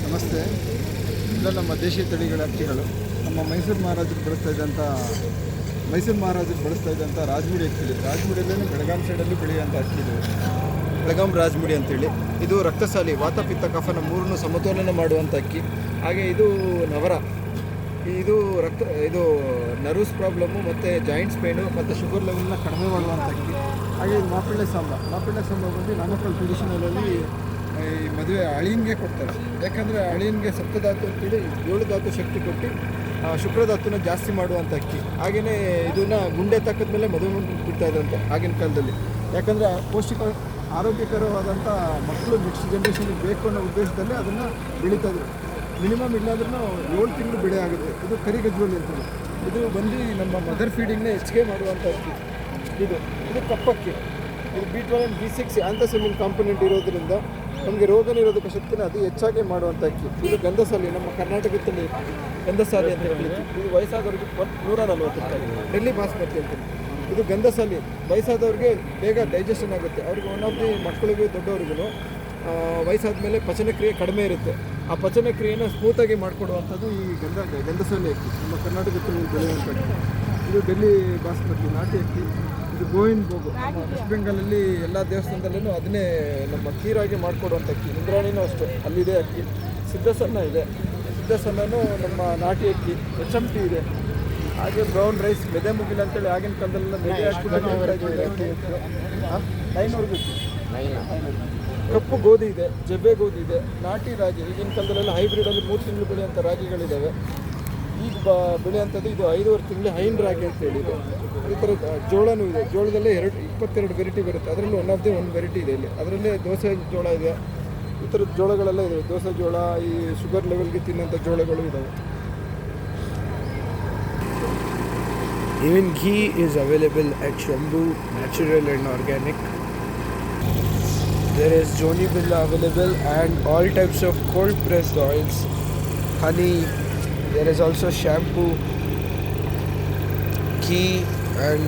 ನಮಸ್ತೆ. ಇಲ್ಲ ನಮ್ಮ ದೇಶೀಯ ತಳಿಗಳ ಅಕ್ಕಿಗಳು ನಮ್ಮ ಮೈಸೂರು ಮಹಾರಾಜರು ಬಳಸ್ತಾ ಇದ್ದಂಥ ರಾಜಮುಡಿ ಅಕ್ಕಿ. ರಾಜಮುಡಿಯಲ್ಲೇ ಬೆಳಗಾಂ ಸೈಡಲ್ಲಿ ಬೆಳೆಯುವಂಥ ಅಕ್ಕಿ ಇದು ಬೆಳಗಾಂ ರಾಜಮುಡಿ ಅಂತೇಳಿ. ಇದು ರಕ್ತಸಾಲಿ, ವಾತ ಪಿತ್ತ ಕಫನ ಮೂರನ್ನು ಸಮತೋಲನ ಮಾಡುವಂಥ ಅಕ್ಕಿ. ಹಾಗೆ ಇದು ನವರ, ಇದು ನರ್ವ್ಸ್ ಪ್ರಾಬ್ಲಮ್ಮು ಮತ್ತು ಜಾಯಿಂಟ್ಸ್ ಪೇನು ಮತ್ತು ಶುಗರ್ ಲೆವೆಲ್ನ ಕಡಿಮೆ ಮಾಡುವಂಥ ಅಕ್ಕಿ. ಹಾಗೆ ಇದು ಮಾಪಿಳ್ಳೆ ಸಾಂಬ ಬಂದು ನಾಮಕಲ್ ಟ್ರೆಡಿಷನಲಲ್ಲಿ ಈ ಮದುವೆ ಅಳಿಯನ್ಗೆ ಕೊಡ್ತಾರೆ. ಯಾಕಂದರೆ ಅಳಿಯನ್ಗೆ ಸಪ್ತಧಾತು ಅಂತೇಳಿ 7 ಧಾತು ಶಕ್ತಿ ಕೊಟ್ಟು ಶುಕ್ರಧಾತುನ ಜಾಸ್ತಿ ಮಾಡುವಂಥ ಅಕ್ಕಿ. ಹಾಗೆಯೇ ಇದನ್ನು ಗುಂಡೆ ತಕ್ಕದ ಮೇಲೆ ಮದುವೆ ಬಿಡ್ತಾಯಿದ್ರಂತೆ ಆಗಿನ ಕಾಲದಲ್ಲಿ. ಯಾಕಂದರೆ ಆರೋಗ್ಯಕರವಾದಂಥ ಮಕ್ಕಳು ನೆಕ್ಸ್ಟ್ ಜನ್ರೇಷನ್ಗೆ ಬೇಕು ಅನ್ನೋ ಉದ್ದೇಶದಲ್ಲಿ ಅದನ್ನು ಬೆಳೀತಾಯಿದ್ರು. ಮಿನಿಮಮ್ ಇಲ್ಲಾಂದ್ರೂ 7 ತಿಂಗಳು ಬೆಳೆ ಆಗುತ್ತೆ. ಇದು ಕರಿಗಜ್ವಲಿ ಅಂತೇಳಿ. ಇದು ಬಂದು ನಮ್ಮ ಮದರ್ ಫೀಡಿಂಗ್ನ ಹೆಚ್ಚಿಗೆ ಮಾಡುವಂಥ ಅಕ್ಕಿ. ಇದು ಕಪ್ಪಕ್ಕಿ. ಇದು B12 B6 ಆಂಥೋಸೈನಿನ್ ಕಾಂಪೊನೆಂಟ್ ಇರೋದ್ರಿಂದ ನಮಗೆ ರೋಗ ನಿರೋಧಕ ಶಕ್ತಿನ ಅದು ಹೆಚ್ಚಾಗಿ ಮಾಡುವಂಥ ಅಕ್ಕಿ. ಇದು ಗಂಧಸಾಲಿ, ನಮ್ಮ ಕರ್ನಾಟಕದಲ್ಲಿ ಗಂಧಸಾಲಿ ಅಂತ ಹೇಳಿ. ಇದು ವಯಸ್ಸಾದವ್ರಿಗೆ 140 ರೂಪಾಯಿ. ಡೆಲ್ಲಿ ಬಾಸ್ಮತಿ ಅಂತ. ಇದು ಗಂಧಸಾಲಿ, ವಯಸ್ಸಾದವ್ರಿಗೆ ಬೇಗ ಡೈಜೆಷನ್ ಆಗುತ್ತೆ. ಅವ್ರಿಗೆ ಒನ್ ಆಫ್ ದಿ ಮಕ್ಕಳಿಗೂ ದೊಡ್ಡವ್ರಿಗೂ ವಯಸ್ಸಾದ ಮೇಲೆ ಪಚನಕ್ರಿಯೆ ಕಡಿಮೆ ಇರುತ್ತೆ. ಆ ಪಚನಕ್ರಿಯೆನ ಸ್ಮೂತಾಗಿ ಮಾಡಿಕೊಡುವಂಥದ್ದು ಈ ಗಂಧಸಾಲಿ ಅಕ್ಕಿ, ನಮ್ಮ ಕರ್ನಾಟಕದಲ್ಲಿ ಬೆಳೆಯುವಂಥ ಅಕ್ಕಿ. ಇದು ಡೆಲ್ಲಿ ಬಾಸ್ಮತಿ ನಾಟಿ ಅಕ್ಕಿ. ಇದು ಗೋವಿಂದ ಭೋಗು, ನಮ್ಮ ವೆಸ್ಟ್ ಬೆಂಗಾಲಲ್ಲಿ ಎಲ್ಲ ದೇವಸ್ಥಾನದಲ್ಲೂ ಅದನ್ನೇ ನಮ್ಮ ಖೀರಾಗಿ ಮಾಡಿಕೊಡುವಂಥ ಅಕ್ಕಿ. ಇಂದ್ರಾಣಿನೂ ಅಷ್ಟೇ, ಅಲ್ಲಿದೆ ಅಕ್ಕಿ. ಸಿದ್ಧಸನ್ನ ಇದೆ, ಸಿದ್ಧಸನ್ನೂ ನಮ್ಮ ನಾಟಿ ಅಕ್ಕಿ. HMT ಇದೆ. ಹಾಗೆ ಬ್ರೌನ್ ರೈಸ್, ಮೆದೆ ಮುಗಿಲ ಅಂತೇಳಿ ಆಗಿನ ಕಾಲದಲ್ಲೆಲ್ಲ ಮೆದೆ ಹಾಕ್ಬಿಟ್ಟು 900 ಬೇಕು. ಕಪ್ಪು ಗೋಧಿ ಇದೆ, ಜಬ್ಬೆ ಗೋಧಿ ಇದೆ, ನಾಟಿ ರಾಗಿ. ಈಗಿನ ಕಾಲದಲ್ಲೆಲ್ಲ ಹೈಬ್ರಿಡಲ್ಲಿ 3 ತಿಂಗಳು ಬೆಳೆಯುವಂಥ ರಾಗಿಗಳಿದ್ದಾವೆ. ಈಗ ಬೆಳೆಯುವಂಥದ್ದು ಇದು 5.5 ತಿಂಗಳು ಹೈನ್ ರಾಗಿ ಅಂತೇಳಿ ಇದೆ. ಈ ಥರ ಜೋಳನೂ ಇದೆ. ಜೋಳದಲ್ಲೇ 22 ವೆರೈಟಿ ಬರುತ್ತೆ. ಅದರಲ್ಲಿ ಒನ್ ಆಫ್ ದಿ ಒಂದು ವೆರೈಟಿ ಇದೆ ಇಲ್ಲಿ. ಅದರಲ್ಲೇ ದೋಸೆ ಜೋಳ ಇದೆ. ಈ ಥರದ ಜೋಳಗಳೆಲ್ಲ ಇದೆ. ದೋಸೆ ಜೋಳ, ಈ ಶುಗರ್ ಲೆವೆಲ್ಗೆ ತಿನ್ನೋಂಥ ಜೋಳಗಳು ಇದ್ದಾವೆ. Even ghee is available at Shambhu Natural and Organic. There is Joni Billa available and all types of cold pressed oils, honey. There is also shampoo, ghee and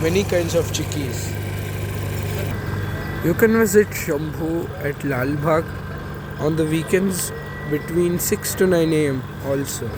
many kinds of chikkis. You can visit Shambhu at Lal Bagh on the weekends between 6 to 9 a.m. also.